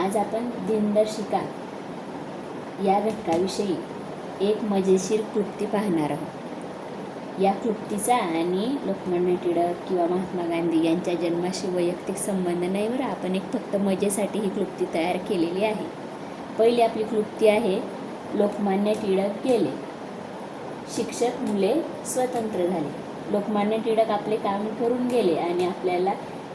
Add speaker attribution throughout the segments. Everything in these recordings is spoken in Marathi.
Speaker 1: आज आपण दिनदर्शिका या घटकाविषयी एक मजेशीर क्लुप्ती पाहणार आहोत। या क्लुप्तीचा आणि लोकमान्य टिळक किंवा महात्मा गांधी यांच्या जन्माशी वैयक्तिक संबंध नाही बरं, आपण एक फक्त मजेसाठी ही क्लुप्ती तयार केलेली आहे। पहिली आपली क्लुप्ती आहे, लोकमान्य टिळक गेले, शिक्षक मुले स्वतंत्र झाले। लोकमान्य टिळक आपले काम करून गेले आणि आपल्याला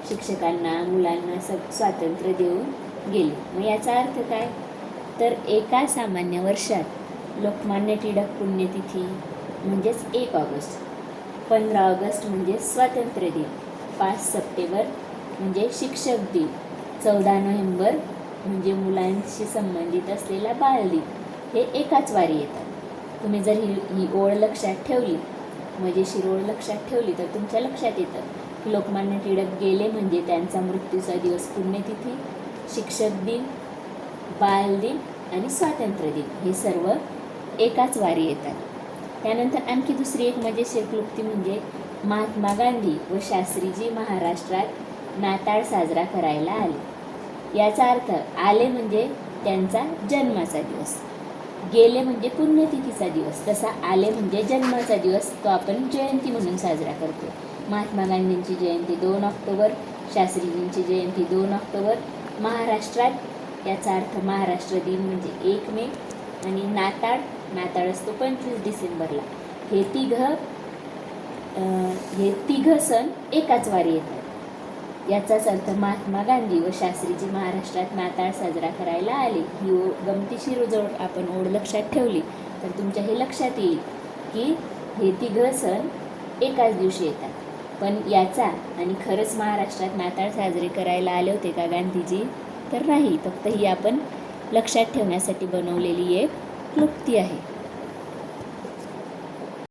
Speaker 1: शिक्षकांना मुलांना स्वातंत्र्य देऊन गेले। मग याचा अर्थ काय, तर एका सामान्य वर्षात लोकमान्य टिळक पुण्यतिथी म्हणजेच 1 ऑगस्ट, 15 ऑगस्ट म्हणजे स्वातंत्र्य दिन, 5 सप्टेंबर म्हणजे शिक्षक दिन, 14 नोव्हेंबर म्हणजे मुलांशी संबंधित असलेला बालदिन, हे एकाच वारी येतात। तुम्ही जर ही ओळ लक्षात ठेवली, मजेशीर ओळ लक्षात ठेवली, तर तुमच्या लक्षात येतं की लोकमान्य टिळक गेले म्हणजे त्यांचा मृत्यूचा दिवस पुण्यतिथी, शिक्षक दिन, बालदिन आणि स्वातंत्र्य दिन हे सर्व एकाच वारी येतात। त्यानंतर आणखी दुसरी एक मजेशीर क्लुप्ती म्हणजे महात्मा गांधी व शास्त्रीजी महाराष्ट्रात नाताळ साजरा करायला आले। याचा अर्थ आले म्हणजे त्यांचा जन्माचा दिवस, गेले म्हणजे पुण्यतिथीचा दिवस, तसा आले म्हणजे जन्माचा दिवस, तो आपण जयंती म्हणून साजरा करतो। महात्मा गांधींची जयंती 2 ऑक्टोबर, शास्त्रीजींची जयंती 2 ऑक्टोबर, महाराष्ट्रात याचा अर्थ महाराष्ट्र दिन म्हणजे 1 मे आणि नाताळ असतो 25 डिसेंबरला। हे तिघ सण एकाच वारी येतात। याचाच अर्थ महात्मा गांधी व शास्त्रीजी महाराष्ट्रात नाताळ साजरा करायला आले। ही गमतीशीर जर आपण ओढ लक्षात ठेवली तर तुमच्या हे लक्षात येईल की हे तिघ सण एकाच दिवशी येतात। पण याचा आणि खरंच महाराष्ट्रात नाताळ साजरे करायला आले होते का गांधीजी, तर नाही, फक्त ही आपण लक्षात ठेवण्यासाठी बनवलेली एक क्लुप्ती आहे।